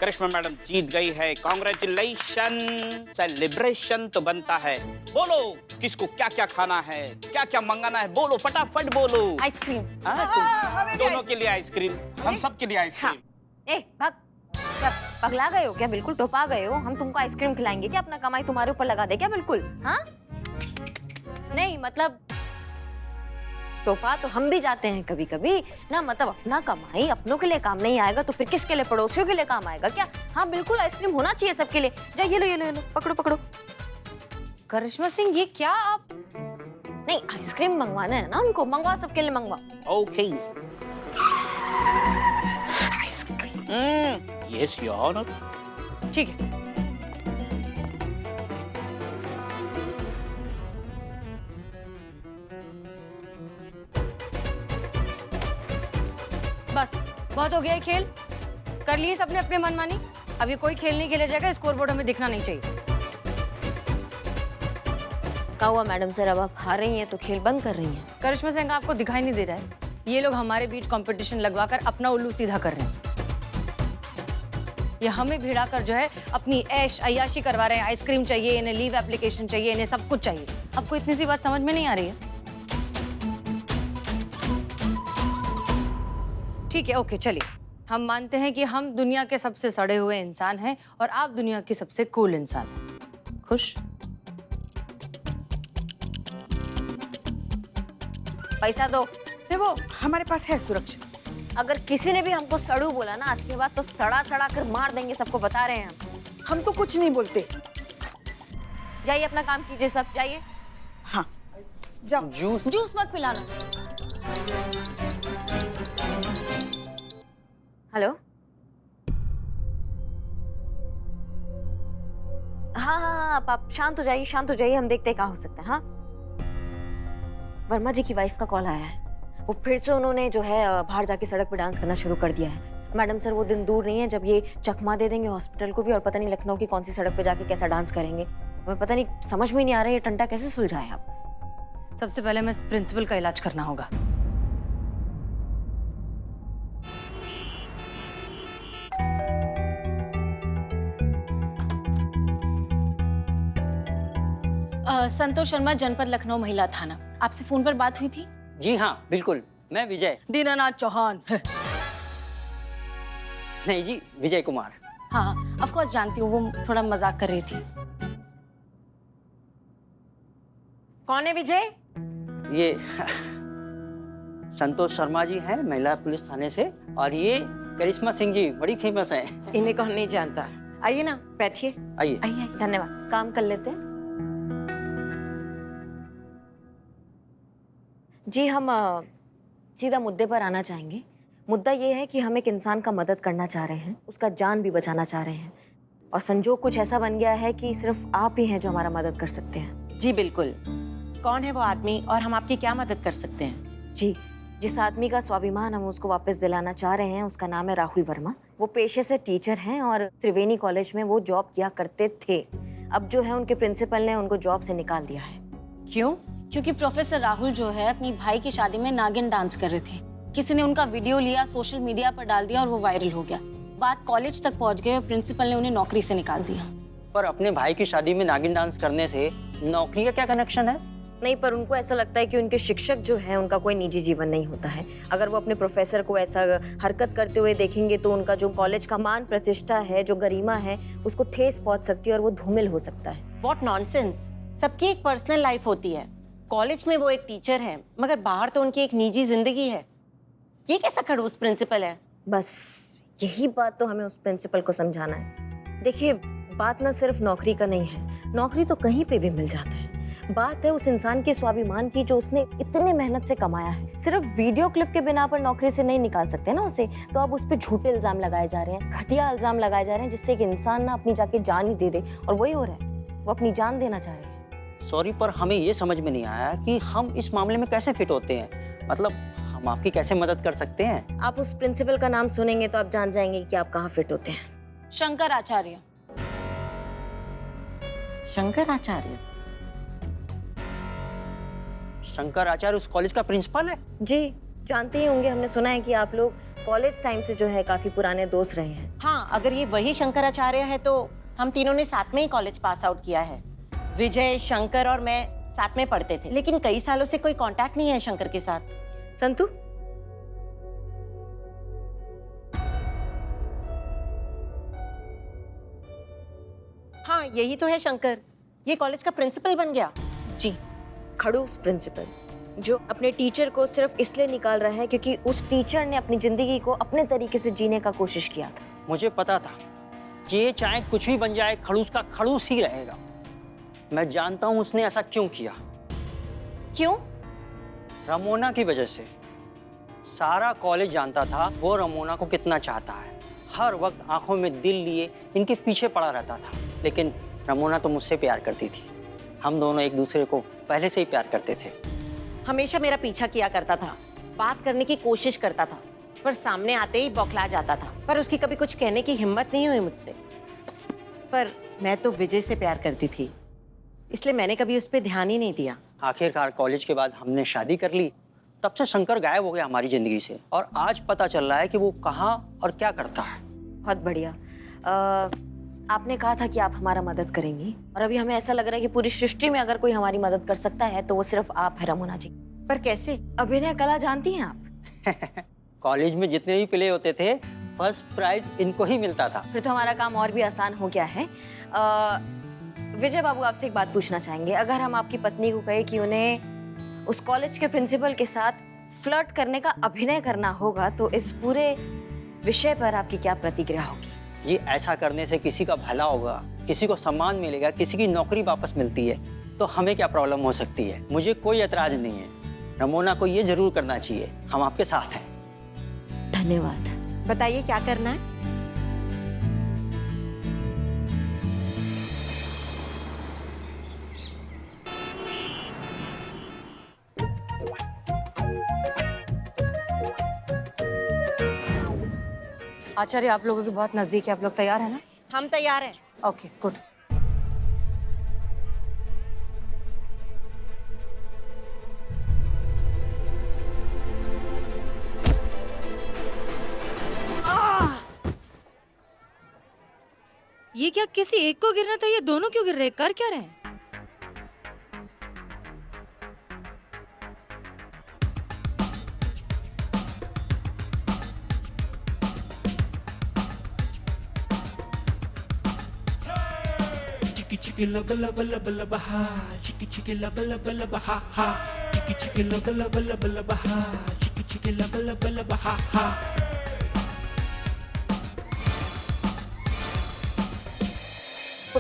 करिश्मा madam जीत गई है, congratulation. Celebration तो बनता है। बोलो किसको क्या क्या खाना है, क्या क्या मंगाना है, बोलो फटाफट बोलो। आइसक्रीम। दोनों के लिए आइसक्रीम, हम सब के लिए आइसक्रीम। ए भाग, क्या पगला गए हो क्या? बिल्कुल टोपा गए हो। हम तुमको आइसक्रीम खिलाएंगे क्या? अपना कमाई तुम्हारे ऊपर लगा दे क्या? बिल्कुल हाँ? नहीं मतलब टोपा तो हम भी जाते हैं कभी कभी ना, मतलब अपना कमाई अपनों के लिए काम नहीं आएगा तो फिर किसके लिए? पड़ोसियों के लिए काम आएगा क्या? हाँ बिल्कुल आइसक्रीम होना चाहिए सबके लिए। जाइए ये लो पकड़ो पकड़ो। करिश्मा सिंह ये क्या आप? नहीं आइसक्रीम मंगवाना है ना उनको, मंगवा सबके लिए मंगवा। Okay. Ice cream. Yes your honour. ठीक है। बस बहुत हो गया ये खेल, कर लिए सबने अपने मनमानी। अब ये कोई खेल नहीं खेला जाएगा, स्कोरबोर्ड हमें दिखना नहीं चाहिए। क्या हुआ मैडम सर, अब आप हार रही हैं तो खेल बंद कर रही हैं? करिश्मा सिंह आपको दिखाई नहीं दे रहा है? ये लोग हमारे बीच कंपटीशन लगवाकर अपना उल्लू सीधा कर रहे हैं। ये हमें भिड़ा कर जो है अपनी ऐश अय्याशी करवा रहे हैं। आइसक्रीम चाहिए इन्हें, लीव एप्लीकेशन चाहिए इन्हें, सब कुछ चाहिए। आपको इतनी सी बात समझ में नहीं आ रही है? ठीक है ओके चलिए, हम मानते हैं कि हम दुनिया के सबसे सड़े हुए इंसान हैं और आप दुनिया की सबसे कूल इंसान हैं। खुश? पैसा दो। वो हमारे पास है सुरक्षा। अगर किसी ने भी हमको सड़ू बोला ना आज के बाद तो सड़ा सड़ा कर मार देंगे, सबको बता रहे हैं हम तो कुछ नहीं बोलते। जाइए अपना काम कीजिए सब, जाइए। हाँ जाओ। जूस मत पिलाना। हेलो हाँ, आप शांत हो जाइए, शांत हो जाइए, हम देखते हैं क्या हो सकता है। हाँ वर्मा जी की वाइफ का कॉल आया है, वो फिर से उन्होंने जो है बाहर जाके सड़क पे डांस करना शुरू कर दिया है। मैडम सर वो दिन दूर नहीं है जब ये चकमा दे देंगे हॉस्पिटल को भी, और पता नहीं लखनऊ की कौन सी सड़क पे जाके कैसा डांस करेंगे। हमें पता नहीं, समझ में नहीं आ रहा है ये टंटा कैसे सुलझाए आप। सबसे पहले मैं प्रिंसिपल का इलाज करना होगा। संतोष शर्मा, जनपद लखनऊ महिला थाना। आपसे फोन पर बात हुई थी? जी हाँ बिल्कुल, मैं विजय। दीनानाथ चौहान। नहीं जी, विजय कुमार। हाँ ऑफ कोर्स जानती हूँ, वो थोड़ा मजाक कर रही थी। कौन है विजय? ये संतोष शर्मा जी हैं, महिला पुलिस थाने से, और ये करिश्मा सिंह जी बड़ी फेमस हैं। इन्हें कौन नहीं जानता। आइए ना बैठिए। आइए। आइए, धन्यवाद। काम कर लेते हैं जी। हम सीधा मुद्दे पर आना चाहेंगे। मुद्दा ये है कि हम एक इंसान का मदद करना चाह रहे हैं, उसका जान भी बचाना चाह रहे हैं, और संजोग कुछ ऐसा बन गया है कि सिर्फ आप ही हैं जो हमारा मदद कर सकते हैं। जी बिल्कुल। कौन है वो आदमी और हम आपकी क्या मदद कर सकते हैं? जी, जिस आदमी का स्वाभिमान हम उसको वापस दिलाना चाह रहे हैं उसका नाम है राहुल वर्मा। वो पेशे से टीचर हैं और त्रिवेणी कॉलेज में वो जॉब किया करते थे। अब जो है उनके प्रिंसिपल ने उनको जॉब से निकाल दिया है। क्यों? क्योंकि प्रोफेसर राहुल जो है अपनी भाई की शादी में नागिन डांस कर रहे थे। किसी ने उनका वीडियो लिया, सोशल मीडिया पर डाल दिया और वो वायरल हो गया। बात कॉलेज तक पहुंच गई और प्रिंसिपल ने उन्हें नौकरी से निकाल दिया। पर अपने भाई की शादी में नागिन डांस करने से नौकरी का क्या कनेक्शन है? नहीं, पर उनको ऐसा लगता है कि उनके शिक्षक जो है उनका कोई निजी जीवन नहीं होता है। अगर वो अपने प्रोफेसर को ऐसा हरकत करते हुए देखेंगे तो उनका जो कॉलेज का मान प्रतिष्ठा है, जो गरिमा है, उसको ठेस पहुंच सकती है और वो धूमिल हो सकता है। What nonsense. सबकी एक पर्सनल लाइफ होती है। कॉलेज में वो एक टीचर है मगर बाहर तो उनकी एक निजी जिंदगी है। ये कैसा खड़ूस प्रिंसिपल है? बस यही बात तो हमें उस प्रिंसिपल को समझाना है। देखिए बात ना सिर्फ नौकरी का नहीं है, नौकरी तो कहीं पे भी मिल जाता है। बात है उस इंसान के स्वाभिमान की जो उसने इतने मेहनत से कमाया है। सिर्फ वीडियो क्लिप के बिना पर नौकरी से नहीं निकाल सकते ना उसे, तो अब उस पर झूठे इल्जाम लगाए जा रहे हैं, घटिया इल्जाम लगाए जा रहे हैं, जिससे एक इंसान ना अपनी जाके जान ही दे दे, और वही हो रहा है, वो अपनी जान देना चाह रहे हैं। सॉरी, पर हमें ये समझ में नहीं आया कि हम इस मामले में कैसे फिट होते हैं। मतलब हम आपकी कैसे मदद कर सकते हैं? आप उस प्रिंसिपल का नाम सुनेंगे तो आप जान जाएंगे कि आप कहाँ फिट होते हैं। शंकर आचार्य। शंकर आचार्य? शंकर आचार्य उस कॉलेज का प्रिंसिपल है? जी जानते ही होंगे, हमने सुना है कि आप लोग कॉलेज टाइम से जो है काफी पुराने दोस्त रहे हैं। हाँ, अगर ये वही शंकराचार्य है तो हम तीनों ने साथ में ही कॉलेज पास आउट किया है। विजय, शंकर और मैं साथ में पढ़ते थे, लेकिन कई सालों से कोई कांटेक्ट नहीं है शंकर के साथ। संतु, हाँ, यही तो है शंकर, ये कॉलेज का प्रिंसिपल बन गया। जी। खड़ूस प्रिंसिपल जो अपने टीचर को सिर्फ इसलिए निकाल रहा है क्योंकि उस टीचर ने अपनी जिंदगी को अपने तरीके से जीने का कोशिश किया था। मुझे पता था ये चाहे कुछ भी बन जाए खड़ूस का खड़ूस ही रहेगा। मैं जानता हूँ उसने ऐसा क्यों किया। क्यों? रमोना की वजह से। सारा कॉलेज जानता था वो रमोना को कितना चाहता है। हर वक्त आंखों में दिल लिए इनके पीछे पड़ा रहता था। लेकिन रमोना तो मुझसे प्यार करती थी। हम दोनों एक दूसरे को पहले से ही प्यार करते थे। हमेशा मेरा पीछा किया करता था, बात करने की कोशिश करता था, पर सामने आते ही बौखला जाता था। पर उसकी कभी कुछ कहने की हिम्मत नहीं हुई मुझसे। पर मैं तो विजय से प्यार करती थी, इसलिए मैंने कभी उस पर ध्यान ही नहीं दिया। आखिरकार कॉलेज के बाद हमने शादी कर ली। तब से शंकर गायब हो गया हमारी जिंदगी से और आज पता चल रहा है कि वो कहाँ और क्या करता है। बहुत बढ़िया। आपने कहा था कि आप हमारा मदद करेंगी और अभी हमें ऐसा लग रहा है कि पूरी सृष्टि में अगर कोई हमारी मदद कर सकता है तो वो सिर्फ आप है रमोना जी। पर कैसे? अभिनय कला जानती हैं आप? कॉलेज में जितने भी प्ले होते थे फर्स्ट प्राइज इनको ही मिलता था। फिर तो हमारा काम और भी आसान हो गया है। विजय बाबू, आपसे एक बात पूछना चाहेंगे। अगर हम आपकी पत्नी को कहे कि उन्हें उस कॉलेज के प्रिंसिपल के साथ फ्लर्ट करने का अभिनय करना होगा तो इस पूरे विषय पर आपकी क्या प्रतिक्रिया होगी? जी, ऐसा करने से किसी का भला होगा, किसी को सम्मान मिलेगा, किसी की नौकरी वापस मिलती है तो हमें क्या प्रॉब्लम हो सकती है। मुझे कोई एतराज नहीं है। रमोना को ये जरूर करना चाहिए। हम आपके साथ हैं। धन्यवाद। बताइए क्या करना है? आचार्य, आप लोगों के बहुत नजदीक है। आप लोग तैयार हैं ना? हम तैयार हैं। Okay, good. ये क्या किसी एक को गिरना था? ये दोनों क्यों गिर रहे हैं? कर क्या रहे हैं? Chicky chicky lubba lubba lubba lubba ha. Chicky chicky lubba lubba lubba ha ha. Chicky chicky lubba lubba lubba lubba ha. Chicky chicky lubba lubba lubba ha ha.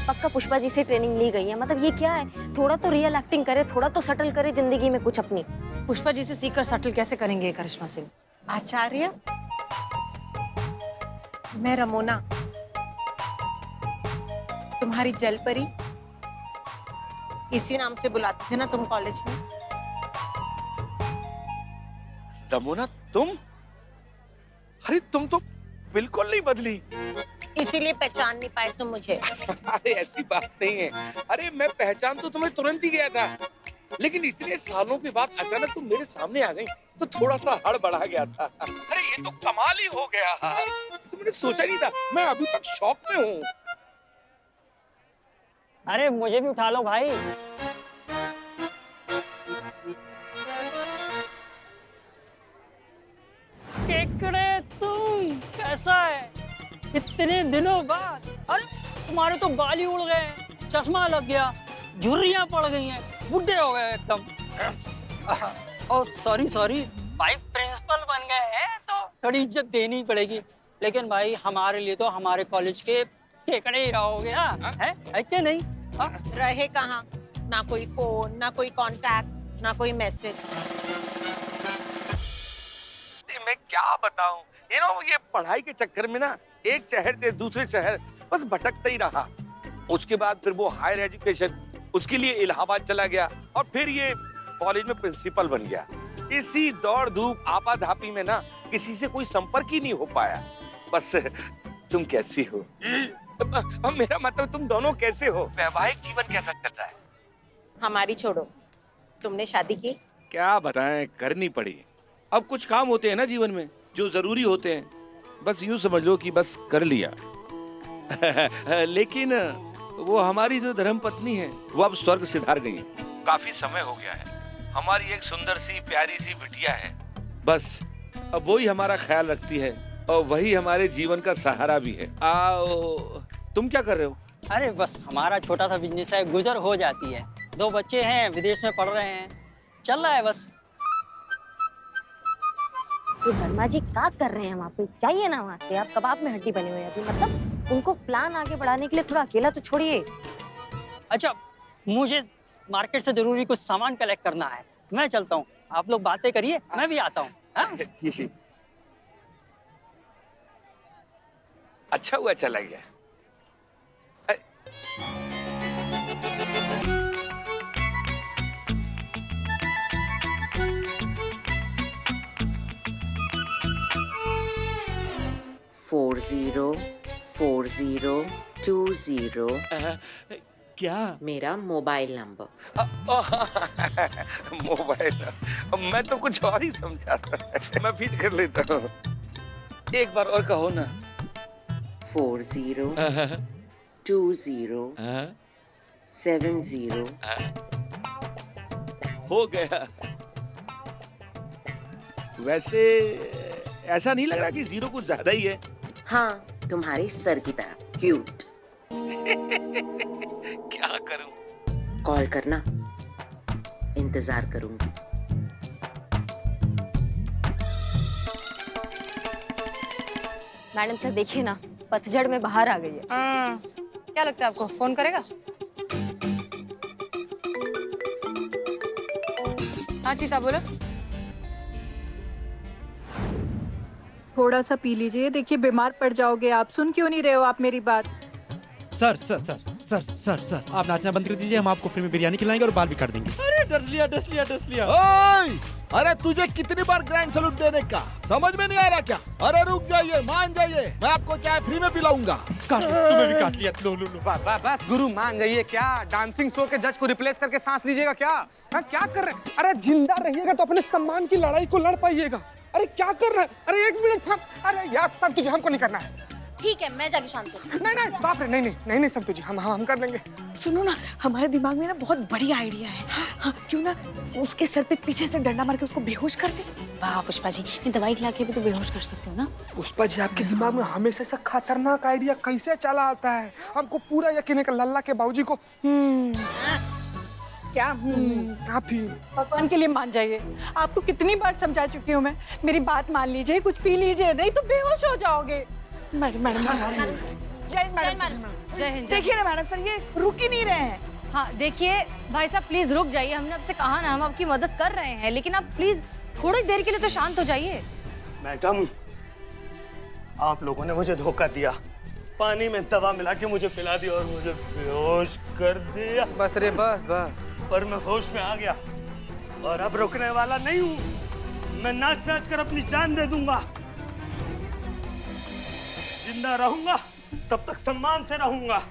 पक्का पुष्पा जी से ट्रेनिंग ली गई है। मतलब ये क्या है? थोड़ा तो रियल एक्टिंग करे, थोड़ा तो सटल करे जिंदगी में कुछ अपनी। पुष्पा जी से सीखकर सटल कैसे करेंगे करिश्मा सिंह? आचार्य, मैं रमोना, तुम्हारी जल परी। इसी नाम से बुलाते थे ना तुम कॉलेज में? रमोना, तुम? अरे तुम तो बिल्कुल नहीं बदली। इसीलिए पहचान नहीं पाए तुम मुझे। अरे ऐसी बात नहीं है। अरे मैं पहचान तो तुम्हें तुरंत ही गया था, लेकिन इतने सालों के बाद अचानक तुम मेरे सामने आ गई तो थोड़ा सा हड़बड़ा गया था। अरे ये तो कमाल ही हो गया। तो मैंने सोचा नहीं था। मैं अभी तक शॉक में हूँ। अरे मुझे भी उठा लो भाई। केकड़े, तुम कैसा है? इतने दिनों बाद। अरे तुम्हारे तो बाल ही उड़ गए, चश्मा लग गया, झुर्रियां पड़ गई हैं, बुढ़े हो गए एकदम। ओ सॉरी सॉरी भाई, प्रिंसिपल बन गए हैं तो थोड़ी इज्जत देनी पड़ेगी। लेकिन भाई हमारे लिए तो हमारे कॉलेज के केकड़े ही रहोगे। है क्या नहीं? रहे कहाँ? ना कोई फोन, ना कोई कांटेक्ट, ना कोई मैसेज। मैं क्या बताऊं, ये पढ़ाई के चक्कर में ना एक शहर से दूसरे शहर बस भटकता ही रहा। उसके बाद फिर वो हायर एजुकेशन, उसके लिए इलाहाबाद चला गया और फिर ये कॉलेज में प्रिंसिपल बन गया। इसी दौड़ धूप आपाधापी में ना किसी से कोई संपर्क ही नहीं हो पाया। बस तुम कैसी हो? मेरा मतलब तुम दोनों कैसे हो? वैवाहिक जीवन कैसा चल रहा है? हमारी छोड़ो, तुमने शादी की? क्या बताएं, करनी पड़ी। अब कुछ काम होते हैं ना जीवन में, जो जरूरी होते हैं बस यूं समझ लो कि बस कर लिया। लेकिन वो हमारी जो धर्म पत्नी है वो अब स्वर्ग सिधार गई है। काफी समय हो गया है। हमारी एक सुंदर सी प्यारी सी बिटिया है, बस अब वही हमारा ख्याल रखती है और वही हमारे जीवन का सहारा भी है। आओ, तुम क्या कर रहे हो? अरे बस हमारा छोटा सा बिजनेस है, गुजर हो जाती है। 2 बच्चे हैं, विदेश में पढ़ रहे हैं, चल रहा है बस। ये वर्मा जी क्या कर रहे हैं वहाँ पे? जाइए ना वहाँ से, आप कबाब में हड्डी बने हुए हैं अभी। मतलब उनको प्लान आगे बढ़ाने के लिए थोड़ा अकेला तो छोड़िए। अच्छा, मुझे मार्केट से जरूरी कुछ सामान कलेक्ट करना है, मैं चलता हूँ। आप लोग बातें करिए, मैं भी आता हूँ। अच्छा हुआ चला गया। फोर 404020 क्या? मेरा मोबाइल नंबर। मोबाइल? मैं तो कुछ और ही समझा था। मैं फीड कर लेता हूँ। एक बार और कहो ना। 402070 हो गया। वैसे ऐसा नहीं लग रहा कि 0 कुछ ज्यादा ही है? हाँ, तुम्हारे सर की तरह क्यूट। क्या करूं? कॉल करना, इंतजार करूंगी। मैडम सर देखिए ना, पतझड़ में बाहर आ गई है। क्या लगता है आपको फोन करेगा? हाँ चीता बोलो। थोड़ा सा पी लीजिए, देखिए बीमार पड़ जाओगे आप। सुन क्यों नहीं रहे हो आप मेरी बात? Sir sir sir sir sir sir आप नाचना बंद कर दीजिए, हम आपको फ्री में बिरयानी खिलाएंगे और बाल भी काट देंगे। अरे डस लिया। ओए! अरे तुझे कितनी बार ग्रैंड सैल्यूट देने का, समझ में नहीं आ रहा क्या? अरे रुक जाइए, मान जाइए, मैं आपको चाय फ्री में पिलाऊंगा। तुम्हें भी काट लिया। लो। बस गुरु मान जाइए। क्या डांसिंग शो के जज को रिप्लेस करके सांस लीजिएगा क्या? क्या कर रहे हैं? अरे जिंदा रहिएगा तो अपने सम्मान की लड़ाई को लड़ पाइएगा। अरे क्या कर रहे हैं? अरे 1 मिनट था। अरे यार सब तुझे, हमको नहीं करना है। ठीक है, मैं जाके शांत हूँ। नहीं बाप रे, नहीं सब तुझे, हम कर लेंगे। सुनो ना, हमारे दिमाग में ना बहुत बढ़िया आइडिया है। हाँ, क्यों ना उसके सर पे पीछे से डंडा मार के उसको बेहोश कर दे। वाह पुष्पा जी, ये दवाई खिला के भी तो बेहोश कर सकते हो ना। पुष्पा जी, आपके दिमाग में हमेशा से खतरनाक आइडिया कैसे चला आता है? हमको पूरा यकीन है कि लल्ला के बाबूजी को क्या आप ही भगवान के लिए मान जाइए। आपको कितनी बार समझा चुकी हूँ मैं, मेरी बात मान लीजिए, कुछ पी लीजिए, नहीं तो बेहोश हो जाओगे। मैडम जय हिंद। देखिए ना मैडम सर, ये रुक ही नहीं रहे हैं। हाँ देखिए भाई साहब, प्लीज रुक जाइए। हमने आपसे कहा ना, हम आपकी मदद कर रहे हैं, लेकिन आप प्लीज थोड़ी देर के लिए तो शांत हो जाइए। मैडम, आप लोगों ने मुझे धोखा दिया, पानी में दवा मिला के मुझे पिला दी और मुझे बेहोश कर दिया। बस रे बस। पर मैं होश में आ गया और अब रुकने वाला नहीं हूँ। मैं नाच कर अपनी जान दे दूंगा। जिंदा रहूंगा तब तक सम्मान से रहूंगा।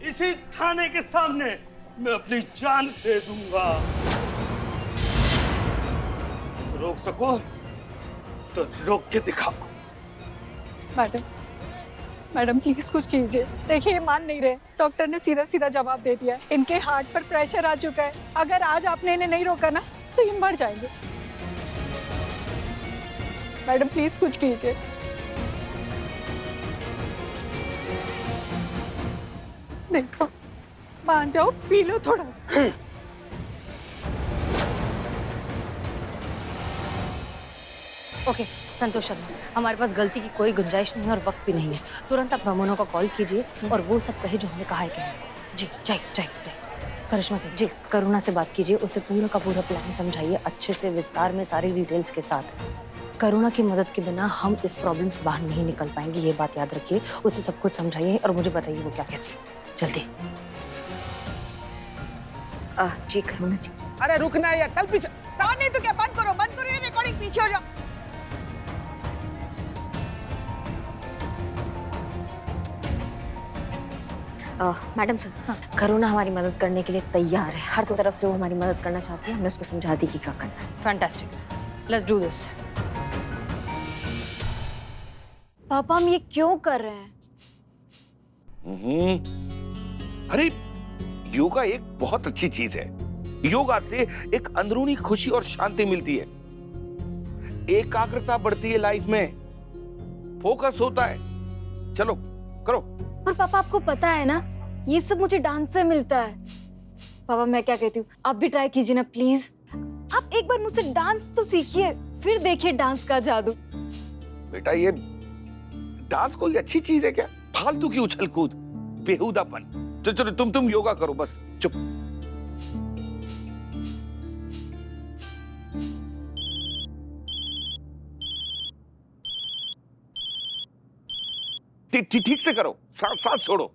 इसी थाने के सामने मैं अपनी जान दे दूंगा। रोक सको तो रोक के दिखाओ। मैडम प्लीज कुछ कीजिए। देखिए ये मान नहीं रहे, डॉक्टर ने सीधा जवाब दे दिया है। इनके हार्ट पर प्रेशर आ चुका है। अगर आज आपने इन्हें नहीं रोका ना तो ये मर जाएंगे। मैडम प्लीज कुछ कीजिए। देखो, मान जाओ, पी लो थोड़ा। ओके संतोष शर्मा, हमारे पास गलती की कोई गुंजाइश नहीं है और वक्त भी नहीं है। तुरंत आप रमोना को कॉल कीजिए और वो सब कहे जो हमने कहा है कि जी। जय करिश्मा सिंह जी, करुणा से बात कीजिए, उसे पूरा का पूरा प्लान समझाइए, अच्छे से विस्तार में सारी डिटेल्स के साथ। करुणा की मदद के बिना हम इस प्रॉब्लम से बाहर नहीं निकल पाएंगे, ये बात याद रखिए। उसे सब कुछ समझाइए और मुझे बताइए वो क्या कहती है। जल्दी। जी करुणा जी। अरे रुकना है यार, चल पीछे। नहीं तो क्या, बंद करो ये रिकॉर्डिंग, पीछे हो जाओ। मैडम सर, करुणा हमारी मदद करने के लिए तैयार है। हर तरफ से वो हमारी मदद करना चाहती है। हमने उसको समझा दी कि क्या करना है। Fantastic, let's do this. पापा हम ये क्यों कर रहे हैं? अरे योगा एक बहुत अच्छी चीज है। योगा से एक अंदरूनी खुशी और शांति मिलती है, एकाग्रता बढ़ती है लाइफ में, फोकस होता है। चलो करो। पर पापा आपको पता है ना, ये सब मुझे डांस से मिलता है। पापा मैं क्या कहती हूँ, आप भी ट्राई कीजिए ना प्लीज। आप एक बार मुझसे डांस तो सीखिए, फिर देखिए डांस का जादू। बेटा ये डांस कोई अच्छी चीज है क्या? फालतू की उछल कूद, बेहुदापन। तो चलो तुम योगा करो, बस चुप। ठीक से करो, साथ छोड़ो।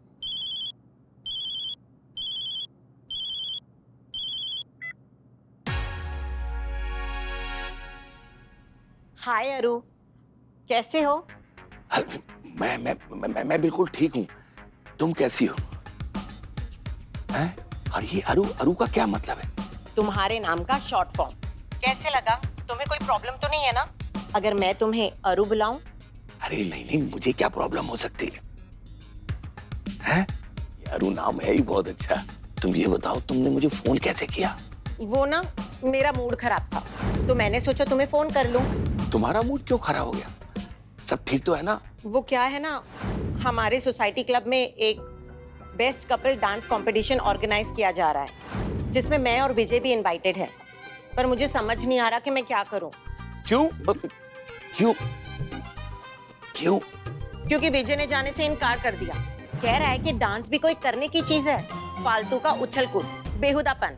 हाय अरु, कैसे हो? मैं बिल्कुल ठीक हूँ। तुम कैसी हो? हैं? और ये अरु का क्या मतलब है? तुम्हारे नाम का शॉर्ट फॉर्म। कैसे लगा? तुम्हें कोई प्रॉब्लम तो नहीं है ना अगर मैं तुम्हें अरु बुलाऊं? अरे नहीं, मुझे क्या प्रॉब्लम हो सकती है? हैं? ये अरु नाम है ही बहुत अच्छा। तुम ये बताओ, तुमने मुझे फोन कैसे किया? वो ना मेरा मूड खराब था, तो मैंने सोचा तुम्हें फोन कर लूं। तुम्हारा मूड क्यों खराब हो गया? सब ठीक तो है ना? वो क्या है ना, हमारे सोसाइटी क्लब में एक best couple dance competition organize किया जा रहा है, जिसमें मैं और विजय भी इनवाइटेड है। पर मुझे समझ नहीं आ रहा कि मैं क्या करूं। क्यों? क्योंकि विजय ने जाने से इनकार कर दिया। कह रहा है कि डांस भी कोई करने की चीज है, फालतू का उछल कूद, बेहुदापन।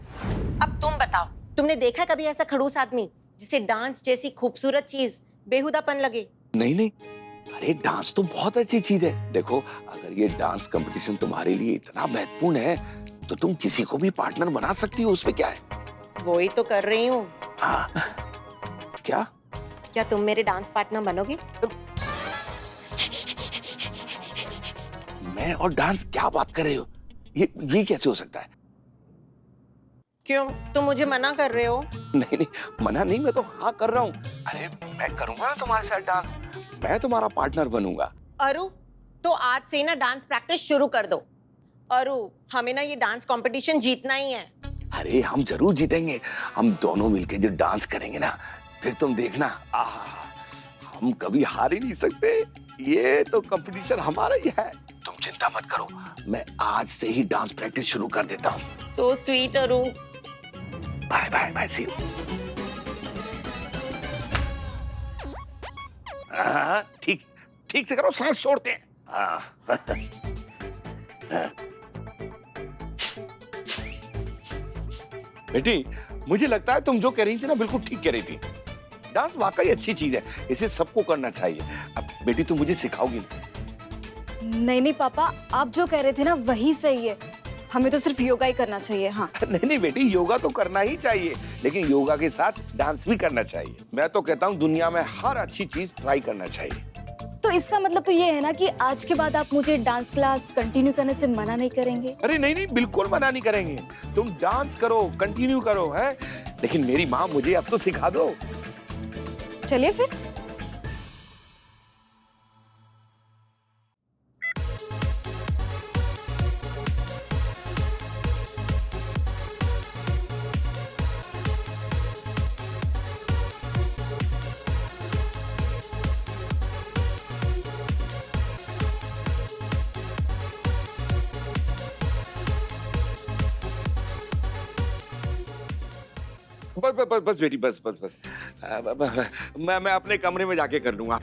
अब तुम बताओ, तुमने देखा कभी ऐसा खड़ूस आदमी जिसे डांस जैसी खूबसूरत चीज बेहुदापन लगे? नहीं, अरे डांस तो बहुत अच्छी चीज है। देखो, अगर ये डांस कंपटीशन तुम्हारे लिए इतना महत्वपूर्ण है तो तुम किसी को भी पार्टनर बना सकती हो, उसमें क्या है? वो ही तो कर रही हूँ। हाँ, क्या तुम मेरे डांस पार्टनर बनोगे? मैं और डांस क्या बात कर रहे हो? ये कैसे हो सकता है? क्यों, तुम मुझे मना कर रहे हो? नहीं, मना नहीं, मैं तो हाँ कर रहा हूँ। अरे मैं करूंगा ना तुम्हारे साथ डांस, मैं तुम्हारा पार्टनर बनूंगा। अरु, तो आज से ना डांस प्रैक्टिस शुरू कर दो। अरु, हमें ना ये डांस कंपटीशन जीतना ही है। अरे हम जरूर जीतेंगे। हम दोनों मिलके जो डांस करेंगे ना, फिर तुम देखना, हम कभी हार ही नहीं सकते। ये तो कंपटीशन हमारा ही है। तुम चिंता मत करो, मैं आज से ही डांस प्रैक्टिस शुरू कर देता हूँ। So sweet Aru. Bye, see you. ठीक से करो, सांस छोड़ते हैं। बेटी, मुझे लगता है तुम जो कह रही थी ना, बिल्कुल ठीक कह रही थी। डांस वाकई अच्छी चीज है, इसे सबको करना चाहिए। अब बेटी तुम मुझे सिखाओगी? नहीं पापा, आप जो कह रहे थे ना वही सही है। हमें तो सिर्फ योगा ही करना चाहिए। हाँ नहीं बेटी, योगा तो करना ही चाहिए, लेकिन योगा के साथ डांस भी करना चाहिए। मैं तो कहता हूँ दुनिया में हर अच्छी चीज ट्राई करना चाहिए। तो इसका मतलब तो ये है ना कि आज के बाद आप मुझे डांस क्लास कंटिन्यू करने से मना नहीं करेंगे? अरे नहीं, बिल्कुल मना नहीं करेंगे। तुम डांस करो, कंटिन्यू करो, है? लेकिन मेरी माँ मुझे अब तो सिखा दो। चलिए फिर। बस बेटी, बस। मैं अपने कमरे में जाके कर लूंगा।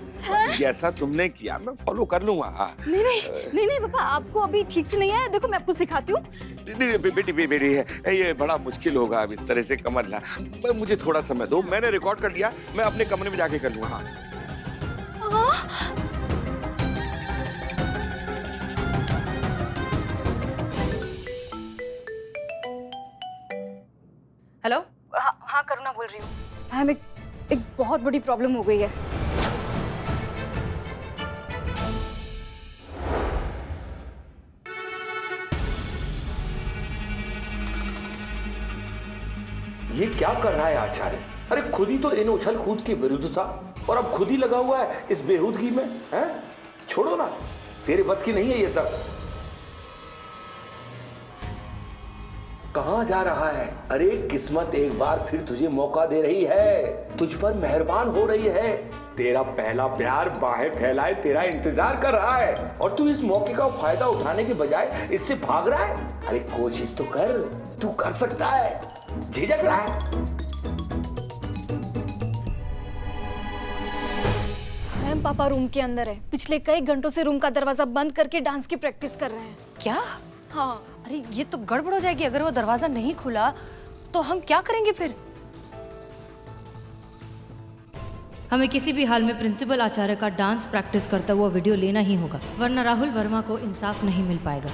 जैसा तुमने किया मैं फॉलो कर लूंगा। नहीं पापा, आपको अभी ठीक से नहीं आया। देखो मैं आपको सिखाती हूँ। बेटी है, ये बड़ा मुश्किल होगा अब इस तरह से कमर ला। मुझे थोड़ा समय दो, मैंने रिकॉर्ड कर लिया, मैं अपने कमरे में जाके कर लूंगा। हेलो। हाँ करुणा बोल रही हूँ। मैम एक बहुत बड़ी प्रॉब्लम हो गई है। ये क्या कर रहा है आचार्य? अरे खुद ही तो इन उछल कूद के विरुद्ध था और अब खुद ही लगा हुआ है इस बेहूदगी में, हैं? छोड़ो ना, तेरे बस की नहीं है ये सब। कहां जा रहा है? अरे किस्मत एक बार फिर तुझे मौका दे रही है, तुझ पर मेहरबान हो रही है। तेरा पहला प्यार बाहें फैलाए तेरा इंतजार कर रहा है और तू इस मौके का फायदा उठाने के बजाय इससे भाग रहा है। अरे कोशिश तो कर, तू कर सकता है, झिझक रहा है। मैम पापा रूम के अंदर है, पिछले कई घंटों से रूम का दरवाजा बंद करके डांस की प्रैक्टिस कर रहे हैं। क्या? हाँ। अरे ये तो गड़बड़ हो जाएगी, अगर वो दरवाजा नहीं खुला तो हम क्या करेंगे फिर? हमें किसी भी हाल में प्रिंसिपल आचार्य का डांस प्रैक्टिस करता हुआ वीडियो लेना ही होगा, वरना राहुल वर्मा को इंसाफ नहीं मिल पाएगा।